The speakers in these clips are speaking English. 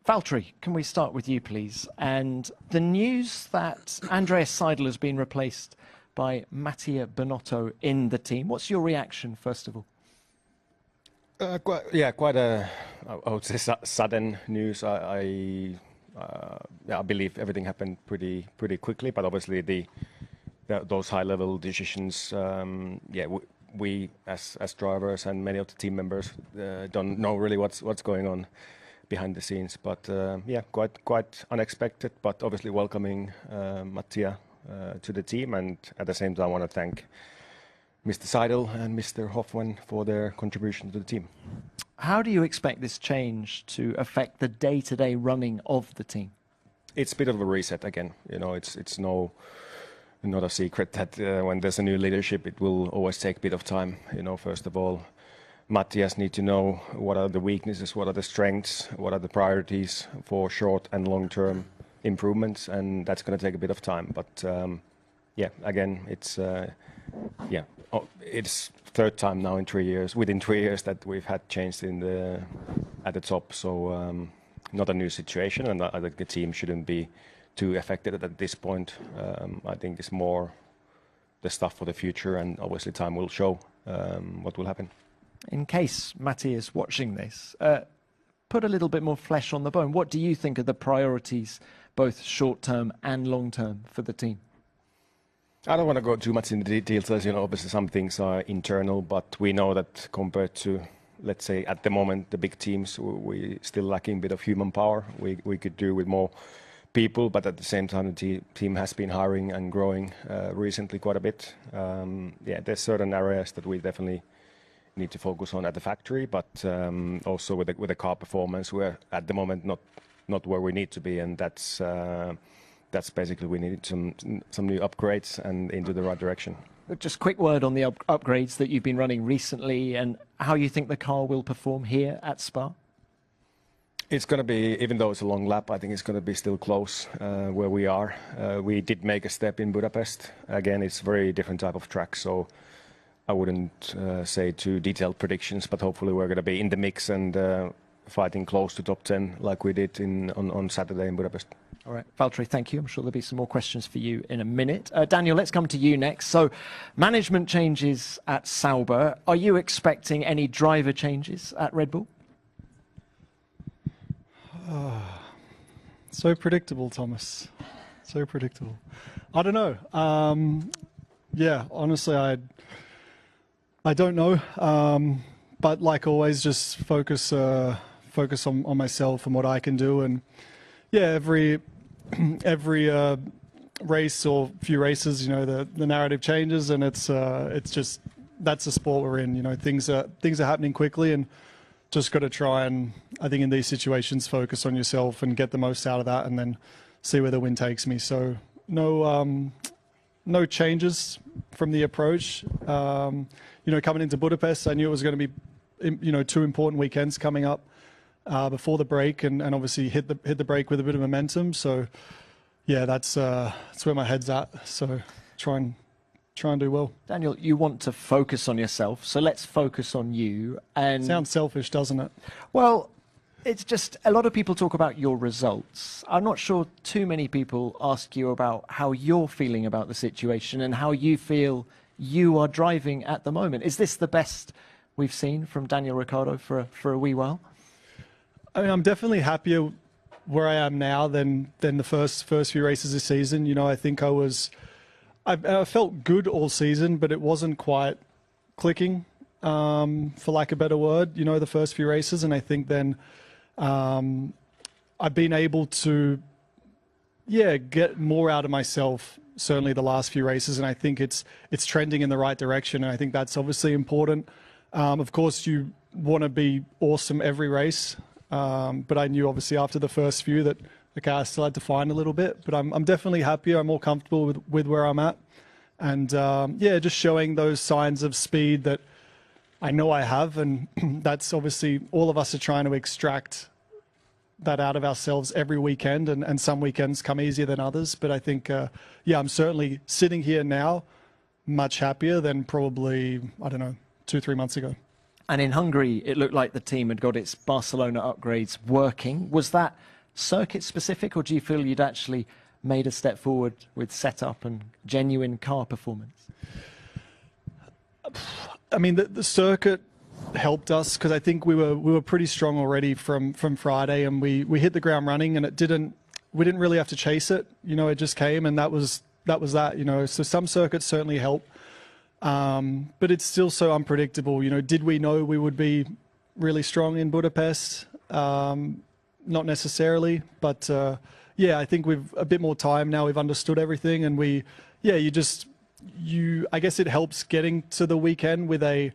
Valtteri, can we start with you, please? And the news that Andreas Seidel has been replaced by Mattia Binotto in the team. What's your reaction, first of all? Quite a, I would say, sudden news. I believe everything happened pretty quickly, but obviously those high-level decisions, we as drivers and many of the team members don't know really what's going on behind the scenes. But quite unexpected, but obviously welcoming Mattia to the team, and at the same time I want to thank Mr. Seidel and Mr. Hoffman for their contribution to the team. How do you expect this change to affect the day-to-day running of the team? It's a bit of a reset again. You know, it's not a secret that when there's a new leadership, it will always take a bit of time. You know, first of all, Matthias need to know what are the weaknesses, what are the strengths, what are the priorities for short and long-term improvements, and that's going to take a bit of time. But again, it's third time now in 3 years, within 3 years, that we've had change at the top. So not a new situation, and I think the team shouldn't be too affected at this point. I think it's more the stuff for the future, and obviously time will show what will happen. In case Matty is watching this, put a little bit more flesh on the bone. What do you think are the priorities, both short-term and long-term, for the team? I don't want to go too much into details, as you know, obviously some things are internal, but we know that compared to, let's say, at the moment, the big teams, we still lacking a bit of human power. We could do with more people, but at the same time, the team has been hiring and growing recently quite a bit. There's certain areas that we definitely need to focus on at the factory, but also with the car performance, we're at the moment not where we need to be, and that's basically we need some new upgrades and into the right direction. Just a quick word on the upgrades that you've been running recently and how you think the car will perform here at Spa. It's going to be, even though it's a long lap, I think it's going to be still close where we are. We did make a step in Budapest. Again, it's a very different type of track, so I wouldn't say too detailed predictions, but hopefully we're going to be in the mix and fighting close to top 10 like we did on Saturday in Budapest. All right, Valtteri, thank you. I'm sure there'll be some more questions for you in a minute. Daniel, let's come to you next. So, management changes at Sauber. Are you expecting any driver changes at Red Bull? So predictable, Thomas. So predictable. I don't know. Honestly, I don't know. But like always, just focus on myself and what I can do. And every race or few races, you know, the narrative changes, and it's just, that's the sport we're in. You know, things are happening quickly, and just got to try and, I think in these situations, focus on yourself and get the most out of that, and then see where the wind takes me. So no changes from the approach. Coming into Budapest, I knew it was going to be, 2 important weekends coming up before the break, and obviously hit the break with a bit of momentum. So that's where my head's at. So try and do well. Daniel, you want to focus on yourself, so let's focus on you. And sounds selfish, doesn't it? Well, it's just a lot of people talk about your results. I'm not sure too many people ask you about how you're feeling about the situation and how you feel you are driving at the moment. Is this the best we've seen from Daniel Ricciardo for a wee while? I mean, I'm definitely happier where I am now than the first few races this season. You know, I think I felt good all season, but it wasn't quite clicking, for lack of a better word, you know, the first few races. And I think then I've been able to, get more out of myself, certainly the last few races. And I think it's trending in the right direction. And I think that's obviously important. Of course, you want to be awesome every race. But I knew obviously after the first few that I still had to find a little bit, but I'm definitely happier. I'm more comfortable with where I'm at. And just showing those signs of speed that I know I have. And that's obviously, all of us are trying to extract that out of ourselves every weekend. And some weekends come easier than others. But I think, I'm certainly sitting here now much happier than probably, 2-3 months ago. And in Hungary, it looked like the team had got its Barcelona upgrades working. Was that circuit specific, or do you feel you'd actually made a step forward with setup and genuine car performance? I mean, the circuit helped us because I think we were pretty strong already from Friday, and we hit the ground running, and we didn't really have to chase it. You know, it just came, and that was that. You know, so some circuits certainly help, but it's still so unpredictable. You know, did we know we would be really strong in Budapest? Not necessarily, but yeah, I think we've a bit more time now. We've understood everything, and I guess it helps getting to the weekend with a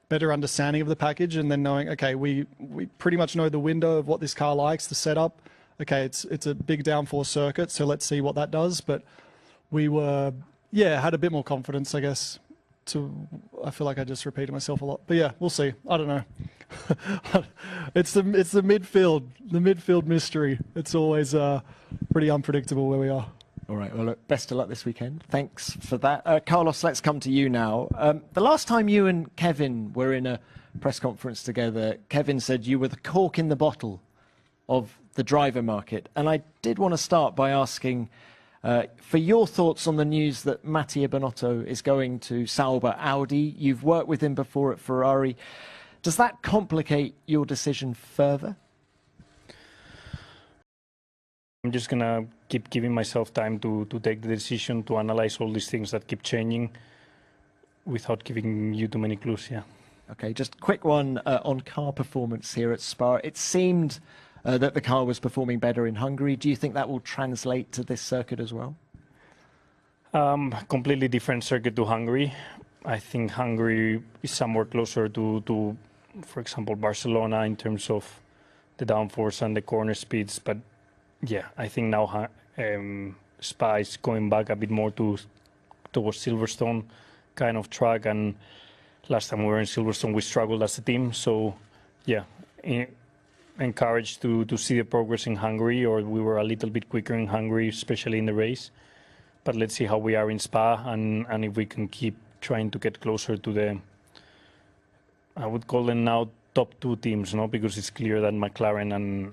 better understanding of the package, and then knowing, okay, we pretty much know the window of what this car likes, the setup. Okay, it's a big downforce circuit, so let's see what that does. But we had a bit more confidence, I guess. I feel like I just repeated myself a lot, but yeah, we'll see. I don't know. It's the midfield mystery. It's always pretty unpredictable where we are. All right, well, look, best of luck this weekend. Thanks for that. Carlos, let's come to you now. The last time you and Kevin were in a press conference together, Kevin said you were the cork in the bottle of the driver market. And I did want to start by asking for your thoughts on the news that Mattia Binotto is going to Sauber Audi. You've worked with him before at Ferrari. Does that complicate your decision further? I'm just going to keep giving myself time to take the decision, to analyze all these things that keep changing without giving you too many clues, yeah. Okay, just a quick one on car performance here at Spa. It seemed that the car was performing better in Hungary. Do you think that will translate to this circuit as well? Completely different circuit to Hungary. I think Hungary is somewhere closer to, for example, Barcelona in terms of the downforce and the corner speeds. But yeah, I think now Spa is going back a bit more towards Silverstone kind of track. And last time we were in Silverstone, we struggled as a team. So yeah, encouraged to see the progress in Hungary, or we were a little bit quicker in Hungary, especially in the race. But let's see how we are in Spa, and if we can keep trying to get closer to the, I would call them now top two teams, no? Because it's clear that McLaren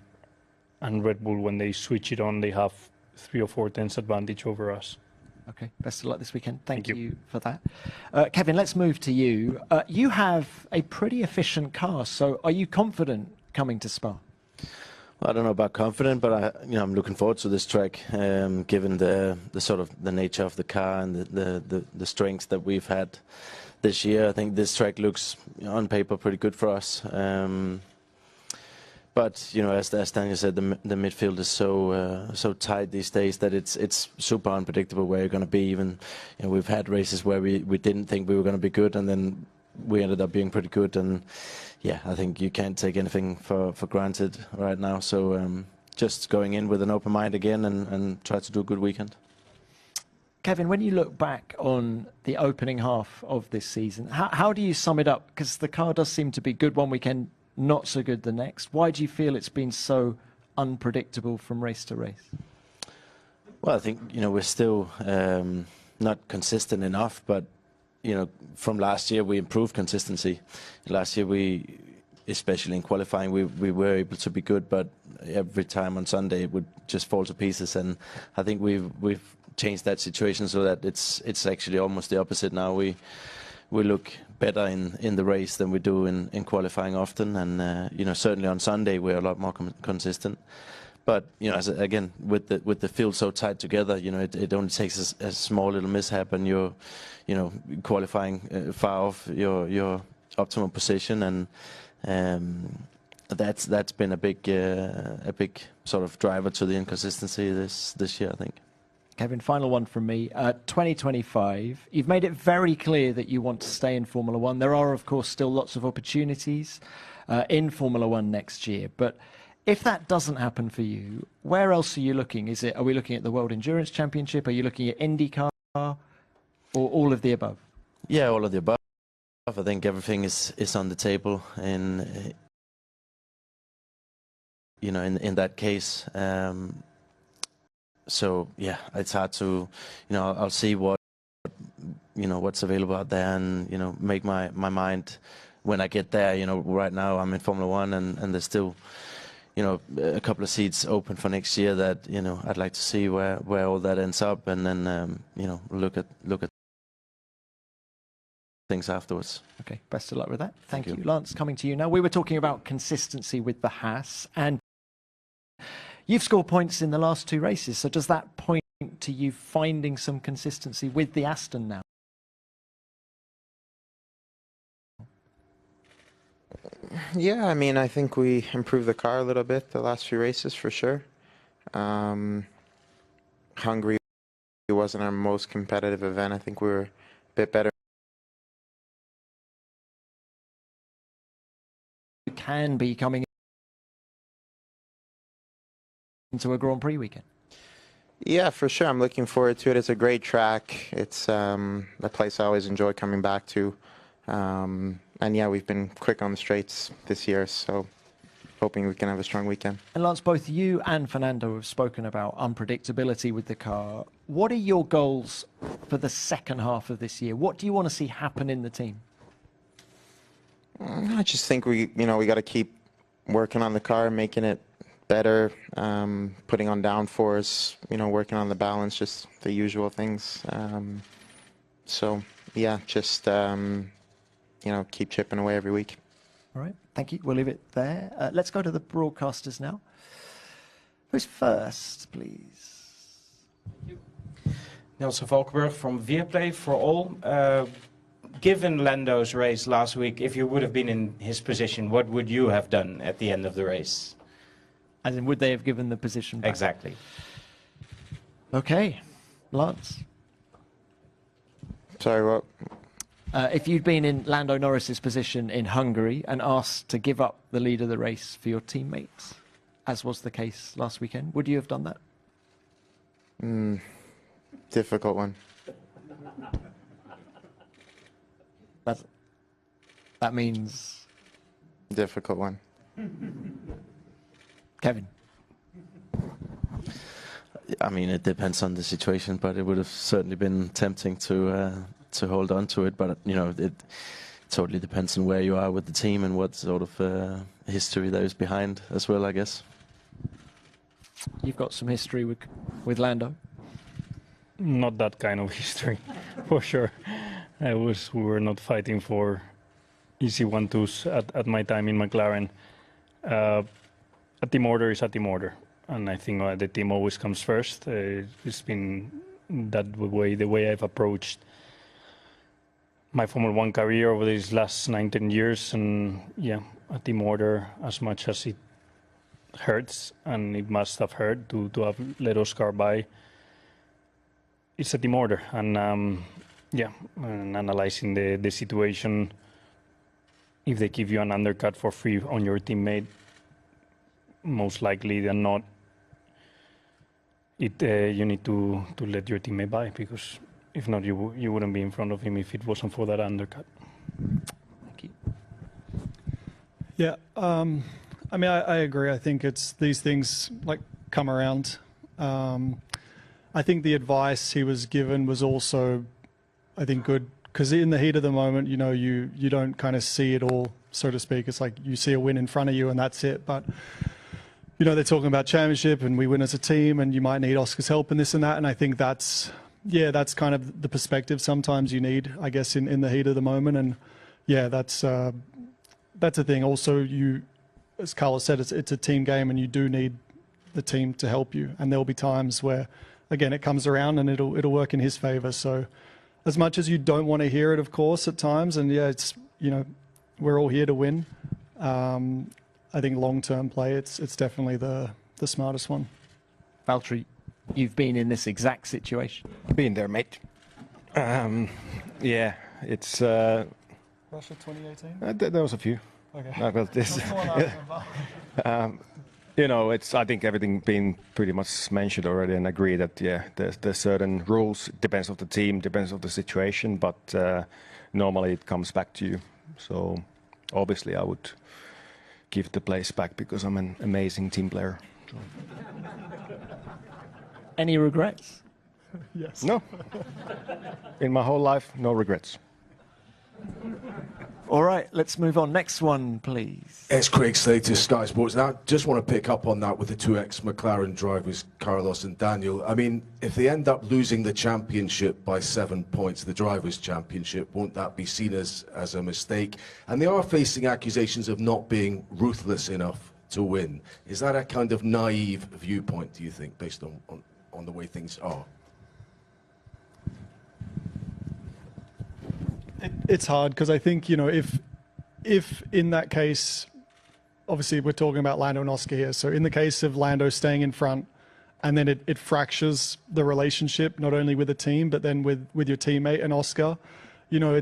and Red Bull, when they switch it on, they have 3 or 4 tenths advantage over us. Okay, best of luck this weekend. Thank you for that. Kevin, let's move to you. You have a pretty efficient car, so are you confident coming to Spa? I don't know about confident, but I'm looking forward to this track, given the sort of the nature of the car and the strengths that we've had this year. I think this track looks on paper pretty good for us. But as Daniel said, the midfield is so tight these days that it's super unpredictable where you're going to be. Even we've had races where we didn't think we were going to be good, and then we ended up being pretty good. And yeah, I think you can't take anything for granted right now. So just going in with an open mind again and try to do a good weekend. Kevin, when you look back on the opening half of this season, how do you sum it up? Because the car does seem to be good one weekend, not so good the next. Why do you feel it's been so unpredictable from race to race? Well, I think we're still not consistent enough, but from last year we improved consistency. Last year especially in qualifying, we were able to be good, but every time on Sunday it would just fall to pieces. And I think we've changed that situation so that it's actually almost the opposite now. We look better in the race than we do in qualifying often, and certainly on Sunday we're a lot more consistent. But again, with the field so tight together, it only takes a small little mishap, and you're qualifying far off your optimal position, and that's been a big sort of driver to the inconsistency this year, I think. Kevin, final one from me. 2025, you've made it very clear that you want to stay in Formula One. There are, of course, still lots of opportunities in Formula One next year. But if that doesn't happen for you, where else are you looking? Are we looking at the World Endurance Championship? Are you looking at IndyCar, or all of the above? Yeah, all of the above. I think everything is on the table in that case. So yeah, it's hard to, I'll see what's available out there, and make my mind when I get there. Right now I'm in Formula One, and there's still you know, a couple of seats open for next year that, you know, I'd like to see where all that ends up, and then, you know, look at things afterwards. Okay, best of luck with that. Thank Thank you. you. Lance, coming to you now. We were talking about consistency with the Haas, and you've scored points in the last 2 races. So does that point to you finding some consistency with the Aston now? Yeah, I mean, I think we improved the car a little bit the last few races for sure. Hungary wasn't our most competitive event. I think we were a bit better. You can be coming into a Grand Prix weekend. Yeah, for sure. I'm looking forward to it. It's a great track. It's a place I always enjoy coming back to. And yeah, we've been quick on the straights this year, so hoping we can have a strong weekend. And Lance, both you and Fernando have spoken about unpredictability with the car. What are your goals for the second half of this year? What do you want to see happen in the team? I just think we got to keep working on the car, making it better, putting on downforce, working on the balance, just the usual things. So yeah, just keep chipping away every week. All right, thank you. We'll leave it there. Let's go to the broadcasters now. Who's first, please? Nelson Valkenburg from Viaplay for all. Given Lando's race last week, if you would have been in his position, what would you have done at the end of the race? As in, would they have given the position back? Exactly. Okay, Lance. Sorry, what? If you'd been in Lando Norris's position in Hungary and asked to give up the lead of the race for your teammates, as was the case last weekend, would you have done that? Difficult one. That means... Difficult one. Kevin. I mean, it depends on the situation, but it would have certainly been tempting to hold on to it. But it totally depends on where you are with the team and what sort of history there is behind as well, I guess. You've got some history with Lando. Not that kind of history, for sure. We were not fighting for easy 1-2s at my time in McLaren. A team order is a team order, and I think the team always comes first. It's been that way, the way I've approached my Formula 1 career over these last 19 years, and yeah, a team order, as much as it hurts, and it must have hurt to have let Oscar by. It's a team order, and yeah, and analyzing the situation, if they give you an undercut for free on your teammate, most likely than not, you need to let your teammate by, because if not, you wouldn't be in front of him if it wasn't for that undercut. Thank you. Yeah, I mean, I agree. I think it's these things come around. I think the advice he was given was also, I think, good, because in the heat of the moment, you don't kind of see it all, so to speak. It's like you see a win in front of you and that's it. But they're talking about championship and we win as a team, and you might need Oscar's help in this and that. And I think that's kind of the perspective sometimes you need, I guess, in the heat of the moment. And yeah, that's a thing. Also, as Carlos said, it's a team game, and you do need the team to help you. And there'll be times where, again, it comes around and it'll work in his favor. So as much as you don't want to hear it, of course, at times, and yeah, it's, we're all here to win. I think long-term play, it's definitely the smartest one. Valtteri, you've been in this exact situation. Been there, mate. Yeah, it's... Russia 2018? There was a few. Okay. Well, this, I think everything been pretty much mentioned already, and agree that, yeah, there's certain rules, depends on the team, depends on the situation, but normally it comes back to you. So obviously I would give the place back because I'm an amazing team player. So. Any regrets? Yes. No. In my whole life, no regrets. All right, let's move on. Next one, please. It's Craig Slater, Sky Sports. Now, just want to pick up on that with the two ex-McLaren drivers, Carlos and Daniel. I mean, if they end up losing the championship by 7 points, the Drivers' Championship, won't that be seen as a mistake? And they are facing accusations of not being ruthless enough to win. Is that a kind of naive viewpoint, do you think, based on the way things are? It's hard because I think, you know, if in that case, obviously we're talking about Lando and Oscar here. So in the case of Lando staying in front and then it fractures the relationship, not only with the team, but then with your teammate and Oscar, you know,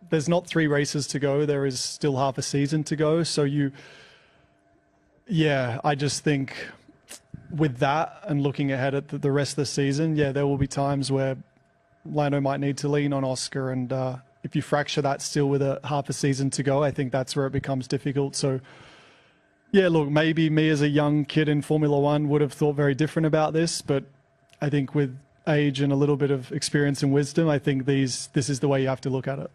there's not 3 races to go. There is still half a season to go. So I just think with that and looking ahead at the rest of the season, there will be times where Lando might need to lean on Oscar, and if you fracture that still with a half a season to go, I think that's where it becomes difficult. So, look, maybe me as a young kid in Formula One would have thought very different about this, but I think with age and a little bit of experience and wisdom, I think this is the way you have to look at it.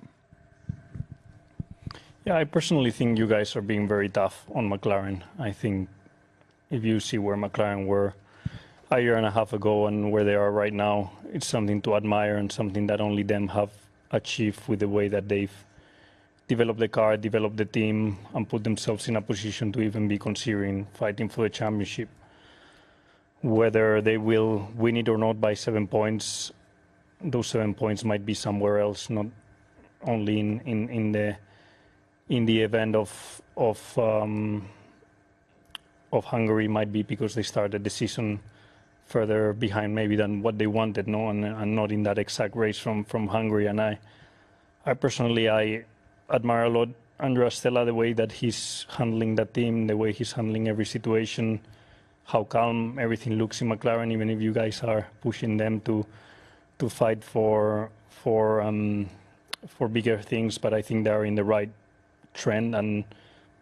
Yeah, I personally think you guys are being very tough on McLaren. I think if you see where McLaren were a year and a half ago and where they are right now, it's something to admire and something that only them have achieved with the way that they've developed the car, developed the team, and put themselves in a position to even be considering fighting for the championship. Whether they will win it or not by 7 points, those 7 points might be somewhere else, not only in the event of Hungary. Might be because they started the season further behind maybe than what they wanted, and not in that exact race from Hungary. And I personally admire a lot Andrea Stella, the way that he's handling that team, the way he's handling every situation, how calm everything looks in McLaren, even if you guys are pushing them to fight for bigger things. But I think they're in the right trend, and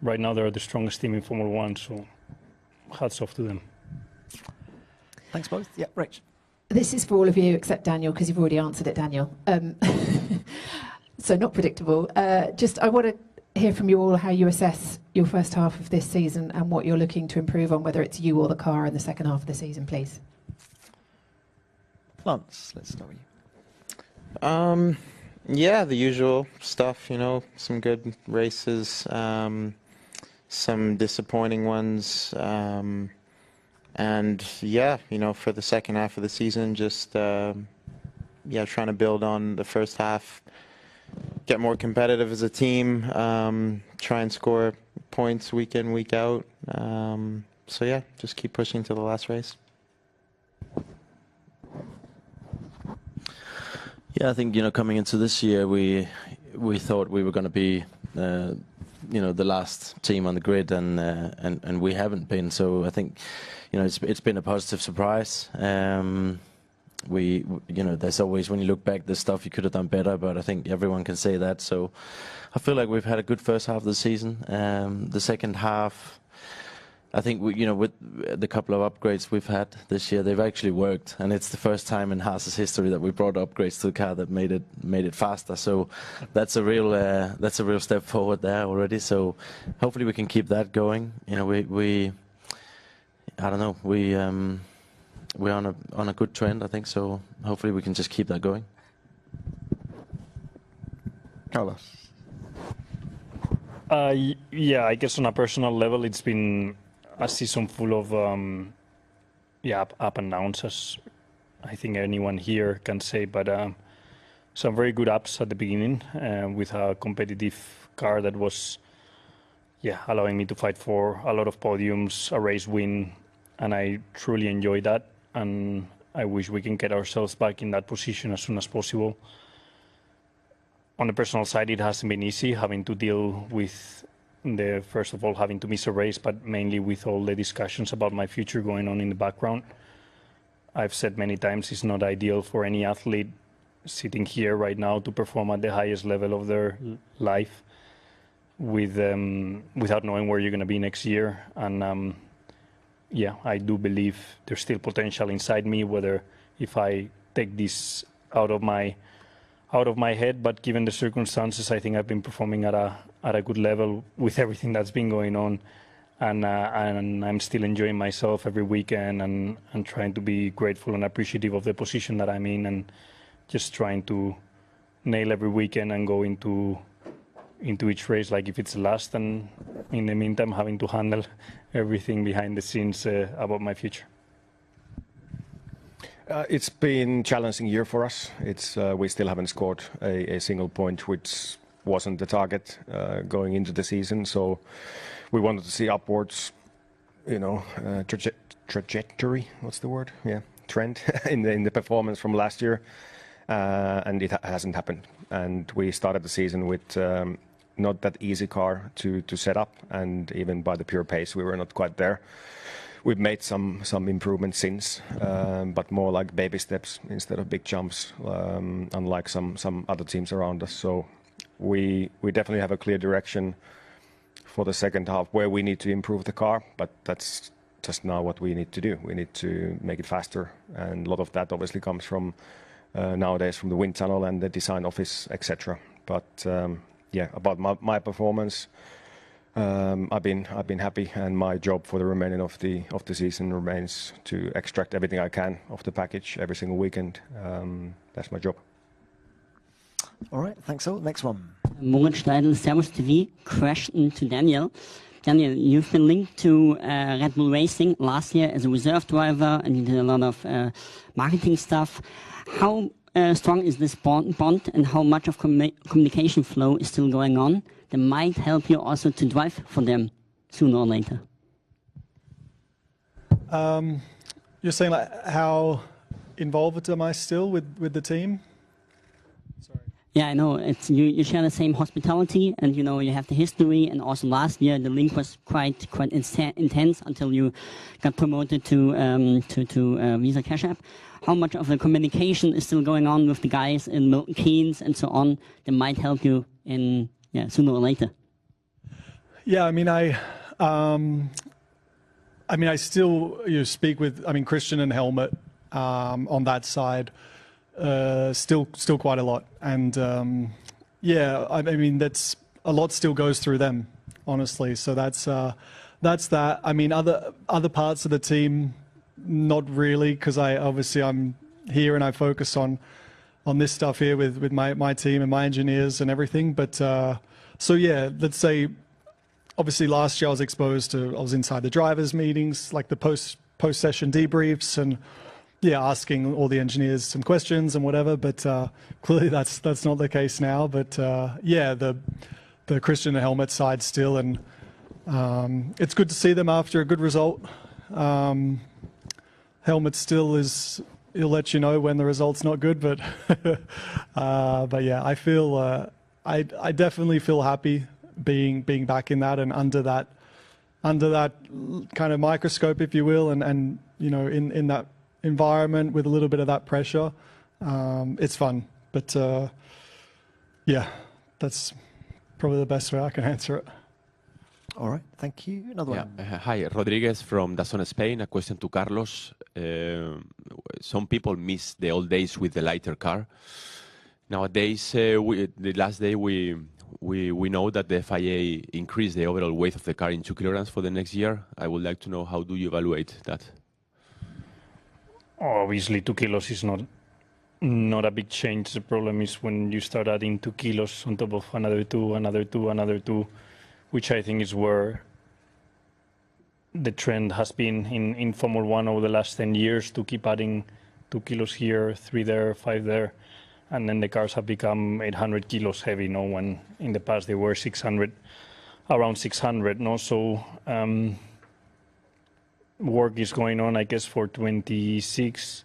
right now they're the strongest team in Formula One. So hats off to them. Thanks both. Yeah, Rach. This is for all of you except Daniel, because you've already answered it, Daniel. So not predictable. I want to hear from you all how you assess your first half of this season and what you're looking to improve on, whether it's you or the car in the second half of the season, please. Lance, let's start with you. The usual stuff, you know, some good races, some disappointing ones. And you know, for the second half of the season, just trying to build on the first half, get more competitive as a team, try and score points week in, week out. Just keep pushing to the last race. Yeah, I think, you know, coming into this year, we thought we were going to be, the last team on the grid, and we haven't been. So I think, you know, it's been a positive surprise. There's always, when you look back, there's stuff you could have done better, but I think everyone can say that. So I feel like we've had a good first half of the season. The second half, I think, with the couple of upgrades we've had this year, they've actually worked, and it's the first time in Haas's history that we brought upgrades to the car that made it faster. So that's a real step forward there already. So hopefully we can keep that going. You know, we're on a good trend, I think. So hopefully we can just keep that going. Carlos. I guess on a personal level, it's been a season full of up and downs, as I think anyone here can say, but some very good ups at the beginning with a competitive car that was allowing me to fight for a lot of podiums, a race win, and I truly enjoyed that, and I wish we can get ourselves back in that position as soon as possible. On the personal side, it hasn't been easy having to deal with first of all, having to miss a race, but mainly with all the discussions about my future going on in the background. I've said many times it's not ideal for any athlete sitting here right now to perform at the highest level of their life without knowing where you're going to be next year. And I do believe there's still potential inside me, whether if I take this out of my out of my head, but given the circumstances, I think I've been performing at a good level with everything that's been going on, and I'm still enjoying myself every weekend and trying to be grateful and appreciative of the position that I'm in, and just trying to nail every weekend and go into each race like if it's the last, and in the meantime having to handle everything behind the scenes about my future. It's been a challenging year for us. We still haven't scored a single point, which wasn't the target going into the season. So we wanted to see upwards, trajectory. What's the word? Yeah, trend in the performance from last year, and it hasn't happened. And we started the season with not that easy car to set up, and even by the pure pace, we were not quite there. We've made some improvements since, but more like baby steps instead of big jumps, unlike some other teams around us. So we definitely have a clear direction for the second half where we need to improve the car, but that's just now what we need to do. We need to make it faster, and a lot of that obviously comes from nowadays from the wind tunnel and the design office, etc. But about my performance. I've been happy, and my job for the remaining of the season remains to extract everything I can of the package every single weekend. That's my job. All right, thanks all. Next one. Moritz Steidl, Servus TV. Question to Daniel. Daniel, you've been linked to Red Bull Racing last year as a reserve driver, and you did a lot of marketing stuff. How strong is this bond, and how much of communication flow is still going on that might help you also to drive for them sooner or later? You're saying like how involved am I still with the team? Sorry. Yeah, I know. It's you share the same hospitality, and you have the history, and also last year the link was quite intense until you got promoted to Visa Cash App. How much of the communication is still going on with the guys in Milton Keynes and so on that might help you in sooner or later? Yeah, I still speak with Christian and Helmut on that side still quite a lot, and that's a lot still goes through them, honestly. So that's that. Other parts of the team, not really, because I'm here and I focus on this stuff here with my team and my engineers and everything. But let's say, obviously last year I was inside the drivers' meetings, like the post session debriefs, and asking all the engineers some questions and whatever. But clearly that's not the case now. But the Christian and Helmut side still, and it's good to see them after a good result. Helmut still he'll let you know when the result's not good, but I feel I definitely feel happy being back in that and under that kind of microscope, if you will, and in that environment with a little bit of that pressure. It's fun, but that's probably the best way I can answer it. All right, thank you. Another one. Hi, Rodriguez from DAZN Spain. A question to Carlos. Some people miss the old days with the lighter car. Nowadays, the last day we know that the FIA increased the overall weight of the car in 2 kilograms for the next year. I would like to know, how do you evaluate that? Obviously, 2 kilos is not a big change. The problem is when you start adding 2 kilos on top of another two, which I think is where the trend has been in Formula 1 over the last 10 years, to keep adding 2 kilos here, 3 there, 5 there. And then the cars have become 800 kilos heavy, when in the past they were around 600. So work is going on, I guess, for 26.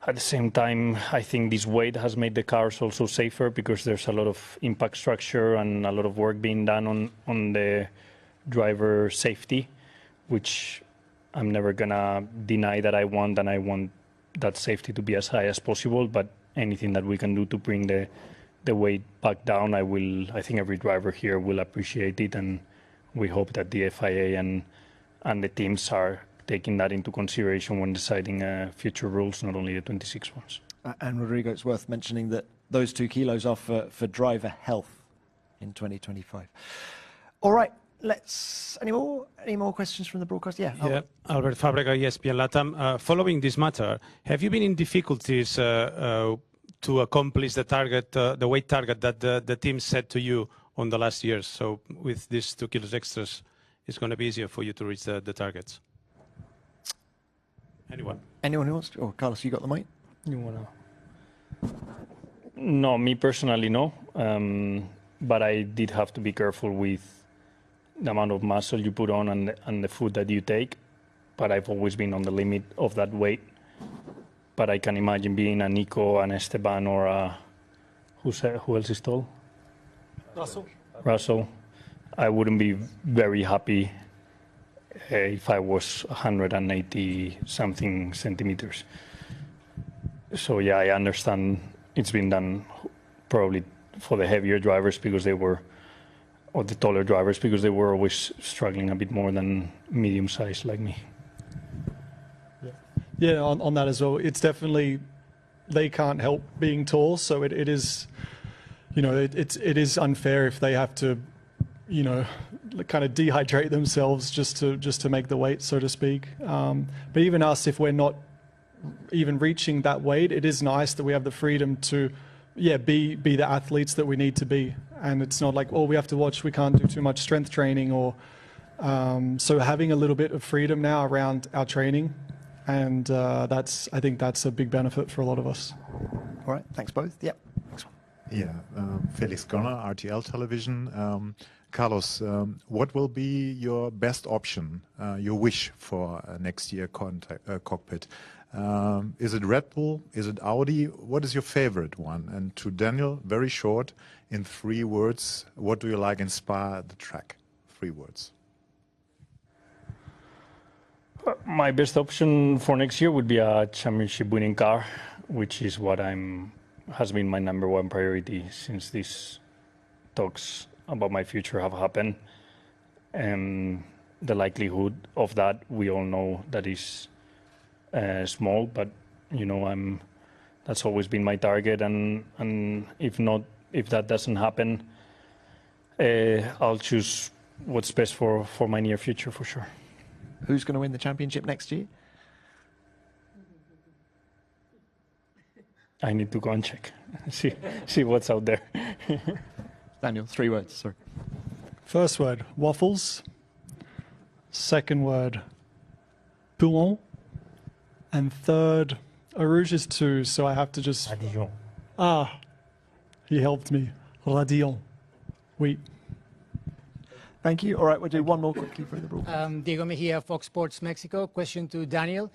At the same time, I think this weight has made the cars also safer, because there's a lot of impact structure and a lot of work being done on the driver safety, which I'm never gonna deny that I want, and I want that safety to be as high as possible. But anything that we can do to bring the weight back down, I think every driver here will appreciate it, and we hope that the FIA and the teams are taking that into consideration when deciding future rules, not only the 26 ones. And Rodrigo, it's worth mentioning that those 2 kilos are for driver health in 2025. All right, any more questions from the broadcast? Yeah. Yeah, Albert Fábrega, ESPN Latam. Following this matter, have you been in difficulties to accomplish the target, the weight target that the team set to you on the last years? So with these 2 kilos extras, it's going to be easier for you to reach the targets. Anyone who wants to? Oh, Carlos, you got the mic? You wanna? No, me personally, no. But I did have to be careful with the amount of muscle you put on and the food that you take. But I've always been on the limit of that weight. But I can imagine being a Nico, an Esteban, or a who else is tall? Russell. I wouldn't be very happy if I was 180 something centimeters. So yeah, I understand it's been done probably for the heavier drivers because they were, or the taller drivers because they were always struggling a bit more than medium size like me. Yeah, on that as well. It's definitely, they can't help being tall, so it is, you know, it is unfair if they have to, you know, kind of dehydrate themselves just to make the weight, so to speak. But even us, if we're not even reaching that weight, it is nice that we have the freedom to, be the athletes that we need to be. And it's not like, oh, we have to watch, we can't do too much strength training, or so having a little bit of freedom now around our training, and I think that's a big benefit for a lot of us. All right, thanks both. Yep. Next one. Yeah, Felix Gonner, RTL Television. Carlos, what will be your best option, your wish for next year cockpit? Is it Red Bull? Is it Audi? What is your favorite one? And to Daniel, very short, in 3 words, what do you like in Spa at the track? 3 words. My best option for next year would be a championship winning car, which is what has been my #1 priority since these talks about my future have happened. And the likelihood of that, we all know that is small, but you know, that's always been my target. And if that doesn't happen, I'll choose what's best for my near future for sure. Who's going to win the championship next year? I need to go and check, see what's out there. Daniel, 3 words, sorry. First word, waffles. Second word, Pouillon. And third, Rouge is 2, so I have to just... Radillon. He helped me. Radillon. Oui. Thank you. All right, we'll do one more quickly for the broadcast. Diego Mejia, Fox Sports Mexico. Question to Daniel.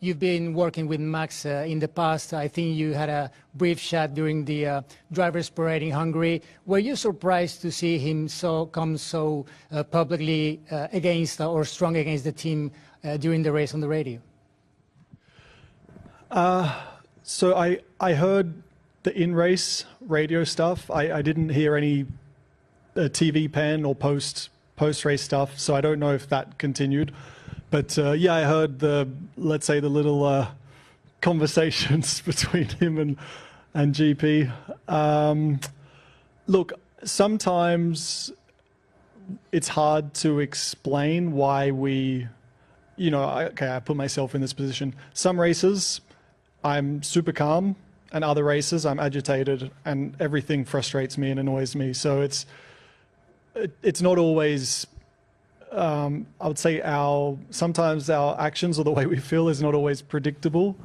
You've been working with Max in the past. I think you had a brief chat during the drivers' parade in Hungary. Were you surprised to see him come so publicly against or strong against the team during the race on the radio? So I heard the in-race radio stuff. I didn't hear any TV pen or post-race stuff, so I don't know if that continued. But yeah, I heard let's say the little conversations between him and GP. Look, sometimes it's hard to explain why we, you know, I put myself in this position. Some races, I'm super calm, and other races, I'm agitated, and everything frustrates me and annoys me. So it's not always, I would say sometimes our actions or the way we feel is not always predictable.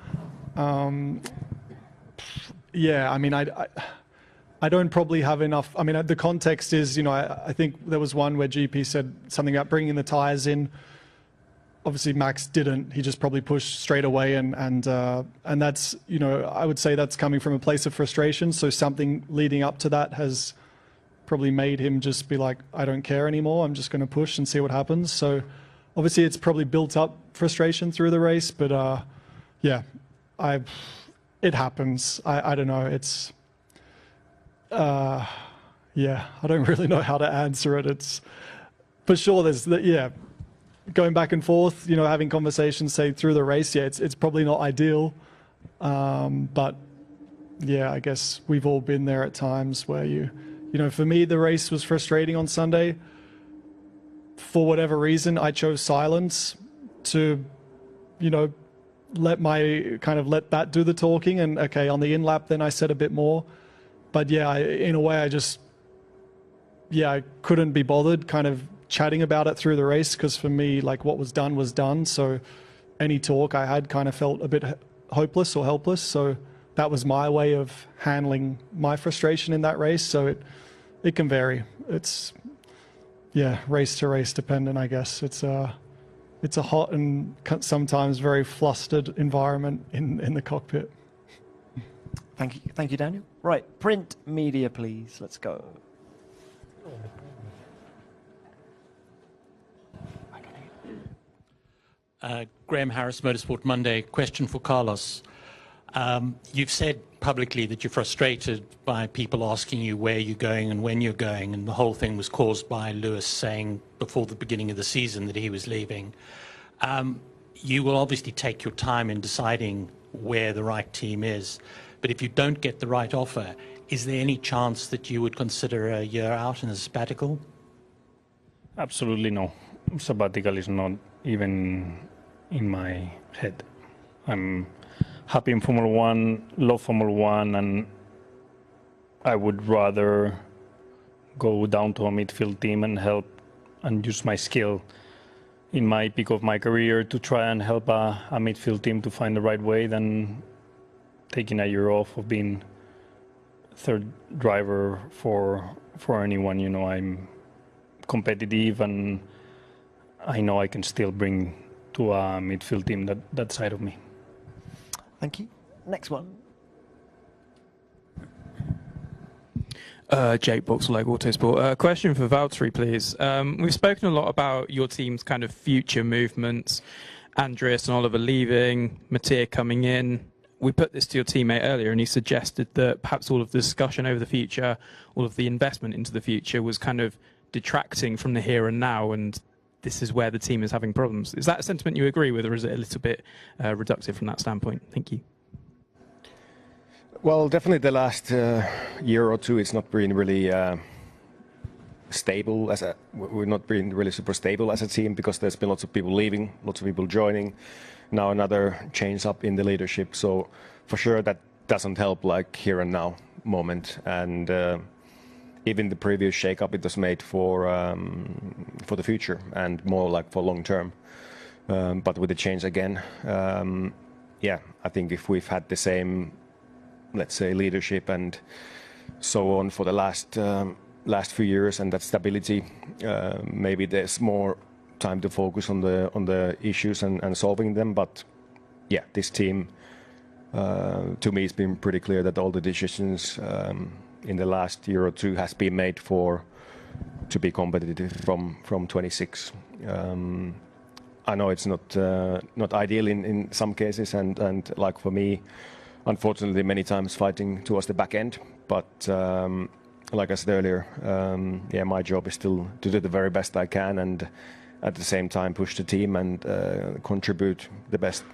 Yeah, I mean, I don't probably have enough. I mean, the context is, you know, I think there was one where GP said something about bringing the tyres in. Obviously, Max didn't. He just probably pushed straight away, and that's, you know, I would say that's coming from a place of frustration. So something leading up to that has probably made him just be like, I don't care anymore. I'm just going to push and see what happens. So obviously, it's probably built up frustration through the race, but yeah, it happens. I don't know. It's yeah, I don't really know how to answer it. It's for sure. Going back and forth, you know, having conversations, say through the race. Yeah, it's probably not ideal, but yeah, I guess we've all been there at times where you know, for me, the race was frustrating on Sunday. For whatever reason, I chose silence to, you know, let that do the talking. And okay, on the in lap, then I said a bit more. But yeah, in a way, I couldn't be bothered kind of chatting about it through the race, because for me, like, what was done was done. So any talk I had kind of felt a bit hopeless or helpless. So that was my way of handling my frustration in that race. So it can vary. It's, yeah, race to race dependent, I guess. It's a hot and sometimes very flustered environment in the cockpit. Thank you, Daniel. Right, print media, please. Let's go. Graham Harris, Motorsport Monday. Question for Carlos. You've said publicly that you're frustrated by people asking you where you're going and when you're going, and the whole thing was caused by Lewis saying before the beginning of the season that he was leaving. You will obviously take your time in deciding where the right team is, but if you don't get the right offer, is there any chance that you would consider a year out in a sabbatical? Absolutely no. Sabbatical is not even in my head. I'm happy in Formula One, love Formula One, and I would rather go down to a midfield team and help and use my skill in my peak of my career to try and help a midfield team to find the right way than taking a year off of being third driver for anyone. You know, I'm competitive and I know I can still bring to a midfield team that side of me. Thank you. Next one. Jake Boxall, Autosport. Question for Valtteri, please. We've spoken a lot about your team's kind of future movements, Andreas and Oliver leaving, Mattia coming in. We put this to your teammate earlier, and he suggested that perhaps all of the discussion over the future, all of the investment into the future was kind of detracting from the here and now, and this is where the team is having problems. Is that a sentiment you agree with, or is it a little bit reductive from that standpoint? Thank you. Well, definitely the last year or two, it's not been really stable. We're not been really super stable as a team because there's been lots of people leaving, lots of people joining. Now another change up in the leadership. So for sure that doesn't help, like here and now moment. And even the previous shake-up, it was made for the future and more like for long term. But with the change again, yeah, I think if we've had the same, let's say, leadership and so on for the last few years and that stability, maybe there's more time to focus on the issues and solving them. But yeah, this team, to me, it's been pretty clear that all the decisions in the last year or two has been made to be competitive from 26. I know it's not ideal in some cases, and like for me, unfortunately, many times fighting towards the back end. But like I said earlier, yeah, my job is still to do the very best I can, and at the same time push the team and contribute the best